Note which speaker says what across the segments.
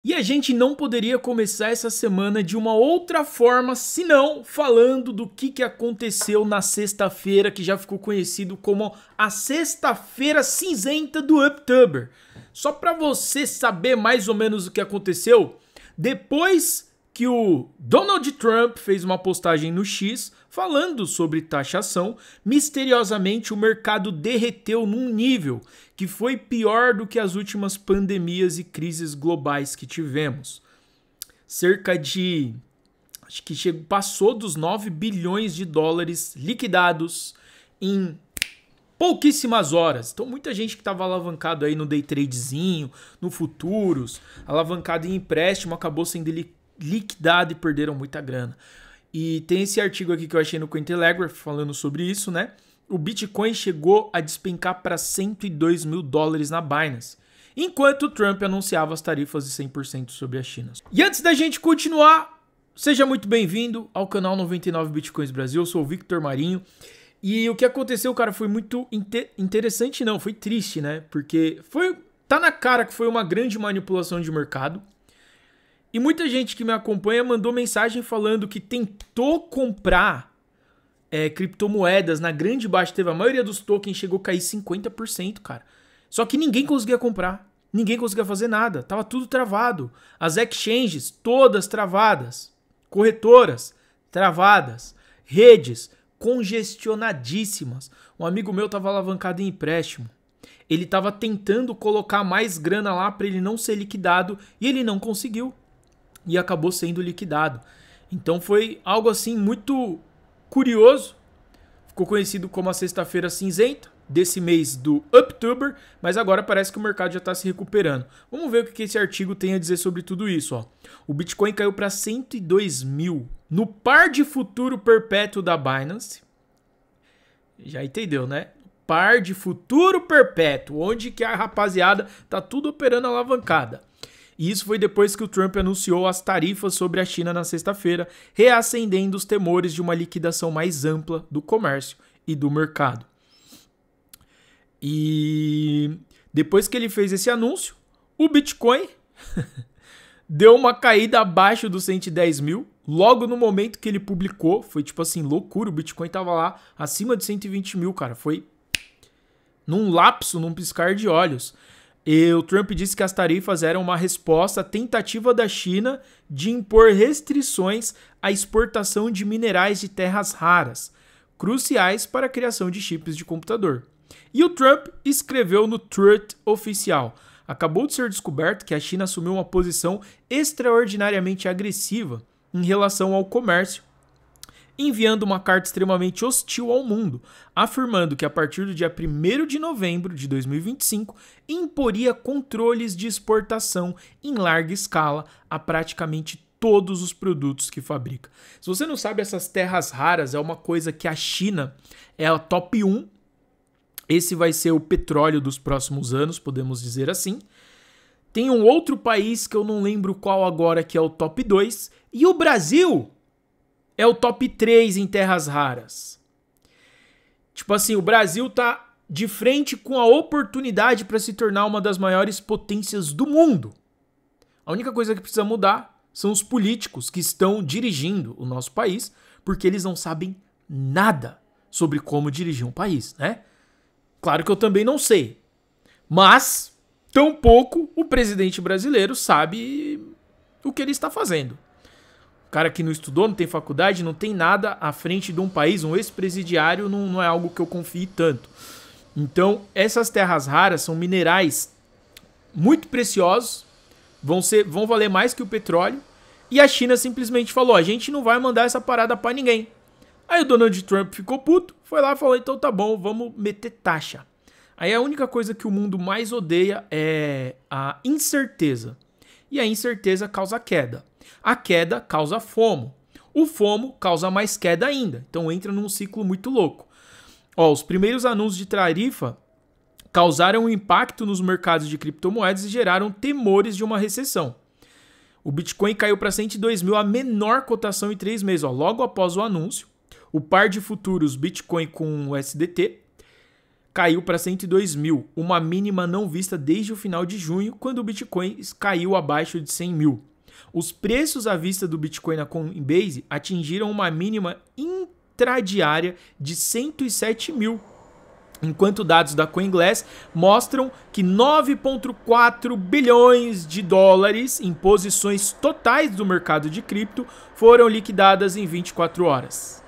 Speaker 1: E a gente não poderia começar essa semana de uma outra forma, senão falando do que aconteceu na sexta-feira, que já ficou conhecido como a sexta-feira cinzenta do Uptober. Só para você saber mais ou menos o que aconteceu, depois que o Donald Trump fez uma postagem no X falando sobre taxação, misteriosamente o mercado derreteu num nível que foi pior do que as últimas pandemias e crises globais que tivemos. Cerca de, acho que passou dos 9 bilhões de dólares liquidados em pouquíssimas horas. Então muita gente que estava alavancado aí no day tradezinho, no futuros, alavancado em empréstimo, acabou sendo liquidado e perderam muita grana. E tem esse artigo aqui que eu achei no Cointelegraph falando sobre isso, né? O Bitcoin chegou a despencar para 102 mil dólares na Binance, enquanto o Trump anunciava as tarifas de 100% sobre a China. E antes da gente continuar, seja muito bem-vindo ao canal 99 Bitcoins Brasil. Eu sou o Victor Marinho. E o que aconteceu, cara, foi muito interessante, não, foi triste, né? Porque tá na cara que foi uma grande manipulação de mercado. E muita gente que me acompanha mandou mensagem falando que tentou comprar criptomoedas na grande baixa. Teve a maioria dos tokens chegou a cair 50%, cara. Só que ninguém conseguia comprar. Ninguém conseguia fazer nada. Tava tudo travado. As exchanges todas travadas. Corretoras travadas. Redes congestionadíssimas. Um amigo meu tava alavancado em empréstimo. Ele tava tentando colocar mais grana lá para ele não ser liquidado e ele não conseguiu. E acabou sendo liquidado. Então foi algo assim muito curioso. Ficou conhecido como a sexta-feira cinzenta desse mês do Uptober, mas agora parece que o mercado já está se recuperando. Vamos ver o que esse artigo tem a dizer sobre tudo isso. Ó. O Bitcoin caiu para 102 mil no par de futuro perpétuo da Binance. Já entendeu, né? Par de futuro perpétuo, onde que a rapaziada tá tudo operando alavancada. E isso foi depois que o Trump anunciou as tarifas sobre a China na sexta-feira, reacendendo os temores de uma liquidação mais ampla do comércio e do mercado. E depois que ele fez esse anúncio, o Bitcoin deu uma caída abaixo dos 110 mil. Logo no momento que ele publicou, foi tipo assim, loucura, o Bitcoin tava lá acima de 120 mil, cara. Foi num lapso, num piscar de olhos. E o Trump disse que as tarifas eram uma resposta à tentativa da China de impor restrições à exportação de minerais de terras raras, cruciais para a criação de chips de computador. E o Trump escreveu no Truth oficial: acabou de ser descoberto que a China assumiu uma posição extraordinariamente agressiva em relação ao comércio, enviando uma carta extremamente hostil ao mundo, afirmando que a partir do dia 1º de novembro de 2025 imporia controles de exportação em larga escala a praticamente todos os produtos que fabrica. Se você não sabe, essas terras raras é uma coisa que a China é a top 1. Esse vai ser o petróleo dos próximos anos, podemos dizer assim. Tem um outro país que eu não lembro qual agora, que é o top 2. E o Brasil é o top 3 em terras raras. Tipo assim, o Brasil tá de frente com a oportunidade para se tornar uma das maiores potências do mundo. A única coisa que precisa mudar são os políticos que estão dirigindo o nosso país, porque eles não sabem nada sobre como dirigir um país, né? Claro que eu também não sei. Mas, tampouco o presidente brasileiro sabe o que ele está fazendo. O cara que não estudou, não tem faculdade, não tem nada à frente de um país, um ex-presidiário, não é algo que eu confie tanto. Então, essas terras raras são minerais muito preciosos, vão valer mais que o petróleo, e a China simplesmente falou: a gente não vai mandar essa parada pra ninguém. Aí o Donald Trump ficou puto, foi lá e falou: então tá bom, vamos meter taxa. Aí a única coisa que o mundo mais odeia é a incerteza. E a incerteza causa queda. A queda causa FOMO. O FOMO causa mais queda ainda. Então entra num ciclo muito louco. Ó, os primeiros anúncios de tarifa causaram um impacto nos mercados de criptomoedas e geraram temores de uma recessão. O Bitcoin caiu para 102 mil, a menor cotação em 3 meses. Ó, logo após o anúncio, o par de futuros Bitcoin com o USDT caiu para 102 mil, uma mínima não vista desde o final de junho, quando o Bitcoin caiu abaixo de 100 mil. Os preços à vista do Bitcoin na Coinbase atingiram uma mínima intradiária de 107 mil, enquanto dados da CoinGlass mostram que 9,4 bilhões de dólares em posições totais do mercado de cripto foram liquidadas em 24 horas.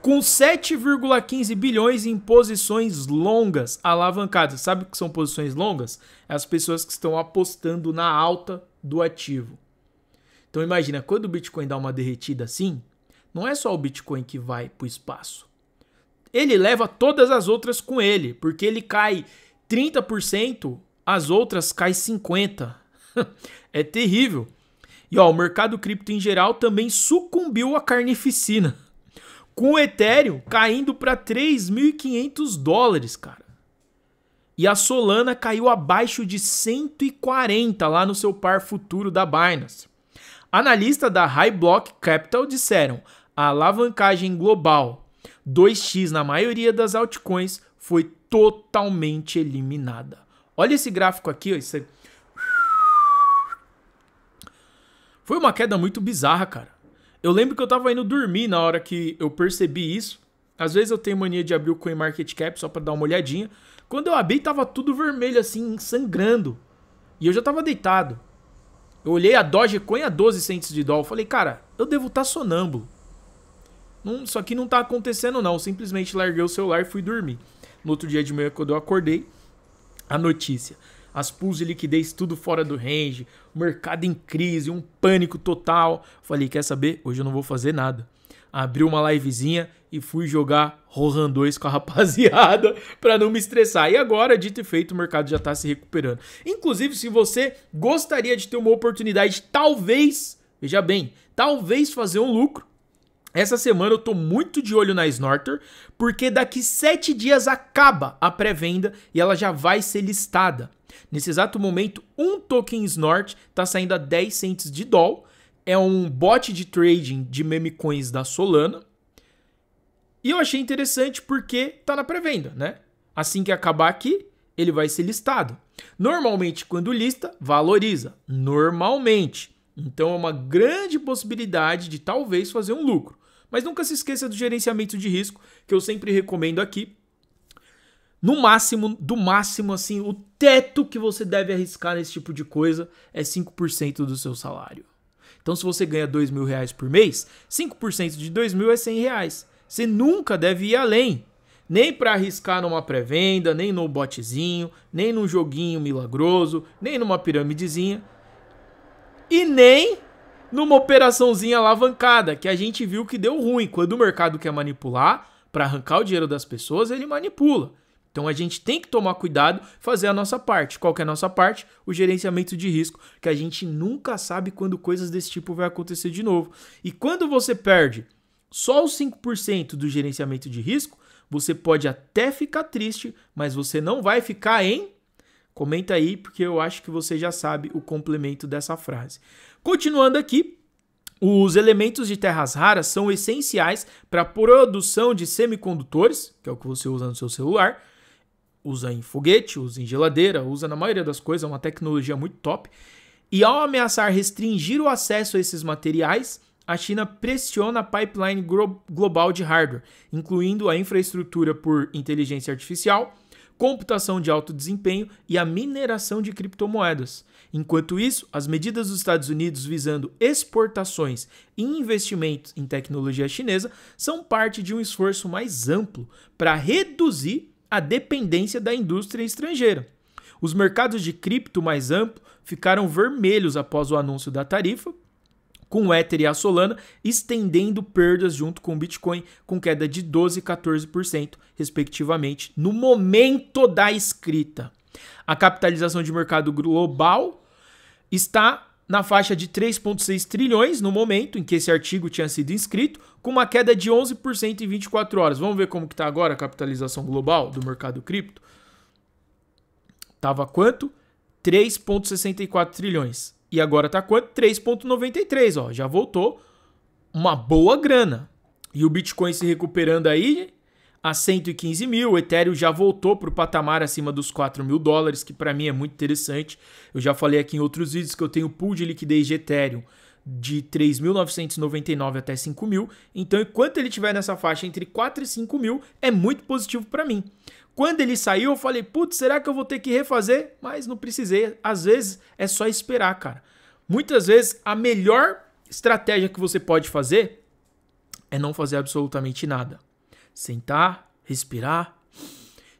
Speaker 1: Com 7,15 bilhões em posições longas alavancadas. Sabe o que são posições longas? É as pessoas que estão apostando na alta do ativo. Então imagina, quando o Bitcoin dá uma derretida assim, não é só o Bitcoin que vai para o espaço. Ele leva todas as outras com ele, porque ele cai 30%, as outras caem 50%. É terrível. E ó, o mercado cripto em geral também sucumbiu à carnificina, com o Ethereum caindo para 3.500 dólares, cara. E a Solana caiu abaixo de 140 lá no seu par futuro da Binance. Analistas da High Block Capital disseram: a alavancagem global 2x na maioria das altcoins foi totalmente eliminada. Olha esse gráfico aqui, ó, isso foi uma queda muito bizarra, cara. Eu lembro que eu tava indo dormir na hora que eu percebi isso. Às vezes eu tenho mania de abrir o CoinMarketCap só pra dar uma olhadinha. Quando eu abri, tava tudo vermelho assim, sangrando. E eu já tava deitado. Eu olhei a Dogecoin a 12 cents de dólar. Falei, cara, eu devo estar sonâmbulo. Isso aqui não tá acontecendo não. Simplesmente larguei o celular e fui dormir. No outro dia de manhã, quando eu acordei, a notícia: as pools de liquidez tudo fora do range, o mercado em crise, um pânico total. Falei, quer saber? Hoje eu não vou fazer nada. Abri uma livezinha e fui jogar Rohan 2 com a rapaziada para não me estressar. E agora, dito e feito, o mercado já tá se recuperando. Inclusive, se você gostaria de ter uma oportunidade, talvez, veja bem, talvez fazer um lucro, essa semana eu tô muito de olho na Snorter, porque daqui 7 dias acaba a pré-venda e ela já vai ser listada. Nesse exato momento, um token Snort está saindo a 10 cents de dólar. É um bot de trading de meme coins da Solana. E eu achei interessante porque tá na pré-venda, né? Assim que acabar aqui, ele vai ser listado. Normalmente, quando lista, valoriza. Normalmente. Então é uma grande possibilidade de talvez fazer um lucro. Mas nunca se esqueça do gerenciamento de risco, que eu sempre recomendo aqui. No máximo, do máximo, assim, o teto que você deve arriscar nesse tipo de coisa é 5% do seu salário. Então, se você ganha R$2.000 por mês, 5% de R$2.000 é R$100. Você nunca deve ir além. Nem para arriscar numa pré-venda, nem no botzinho, nem num joguinho milagroso, nem numa piramidezinha. E nem numa operaçãozinha alavancada, que a gente viu que deu ruim. Quando o mercado quer manipular, para arrancar o dinheiro das pessoas, ele manipula. Então a gente tem que tomar cuidado, fazer a nossa parte. Qual que é a nossa parte? O gerenciamento de risco, que a gente nunca sabe quando coisas desse tipo vai acontecer de novo. E quando você perde só os 5% do gerenciamento de risco, você pode até ficar triste, mas você não vai ficar em... Comenta aí, porque eu acho que você já sabe o complemento dessa frase. Continuando aqui, os elementos de terras raras são essenciais para a produção de semicondutores, que é o que você usa no seu celular, usa em foguete, usa em geladeira, usa na maioria das coisas, é uma tecnologia muito top. E ao ameaçar restringir o acesso a esses materiais, a China pressiona a pipeline global de hardware, incluindo a infraestrutura por inteligência artificial, computação de alto desempenho e a mineração de criptomoedas. Enquanto isso, as medidas dos Estados Unidos visando exportações e investimentos em tecnologia chinesa são parte de um esforço mais amplo para reduzir a dependência da indústria estrangeira. Os mercados de cripto mais amplos ficaram vermelhos após o anúncio da tarifa, com o Ether e a Solana estendendo perdas junto com o Bitcoin, com queda de 12% e 14%, respectivamente, no momento da escrita. A capitalização de mercado global está na faixa de 3,6 trilhões no momento em que esse artigo tinha sido inscrito, com uma queda de 11% em 24 horas. Vamos ver como que está agora a capitalização global do mercado cripto? Tava quanto? 3,64 trilhões. E agora tá quanto? 3,93, ó. Já voltou uma boa grana. E o Bitcoin se recuperando aí, a 115 mil. O Ethereum já voltou para o patamar acima dos 4 mil dólares, que para mim é muito interessante. Eu já falei aqui em outros vídeos que eu tenho pool de liquidez de Ethereum de 3.999 até 5 mil. Então, enquanto ele estiver nessa faixa entre 4 e 5 mil, é muito positivo para mim. Quando ele saiu, eu falei, putz, será que eu vou ter que refazer? Mas não precisei. Às vezes, é só esperar, cara. Muitas vezes, a melhor estratégia que você pode fazer é não fazer absolutamente nada. Sentar, respirar,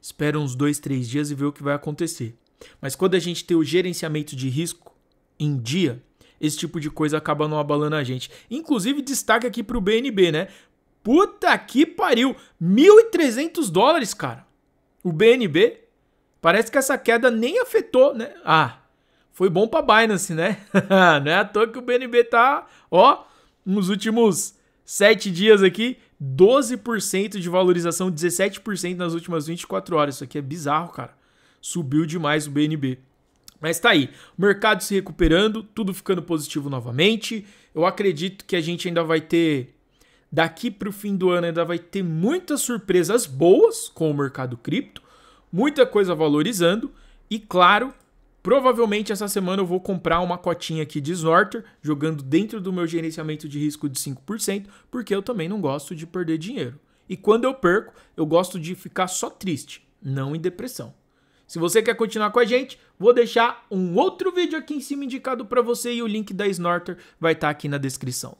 Speaker 1: espera uns 2, 3 dias e ver o que vai acontecer. Mas quando a gente tem o gerenciamento de risco em dia, esse tipo de coisa acaba não abalando a gente. Inclusive, destaque aqui pro BNB, né? Puta que pariu! 1.300 dólares, cara. O BNB, parece que essa queda nem afetou, né? Ah, foi bom pra Binance, né? Não é à toa que o BNB tá, ó, nos últimos 7 dias aqui, 12% de valorização, 17% nas últimas 24 horas. Isso aqui é bizarro, cara. Subiu demais o BNB. Mas tá aí, o mercado se recuperando, tudo ficando positivo novamente. Eu acredito que a gente ainda vai ter, daqui para o fim do ano, ainda vai ter muitas surpresas boas com o mercado cripto, muita coisa valorizando e, claro, provavelmente essa semana eu vou comprar uma cotinha aqui de Snorter, jogando dentro do meu gerenciamento de risco de 5%, porque eu também não gosto de perder dinheiro. E quando eu perco, eu gosto de ficar só triste, não em depressão. Se você quer continuar com a gente, vou deixar um outro vídeo aqui em cima indicado para você e o link da Snorter vai estar aqui na descrição.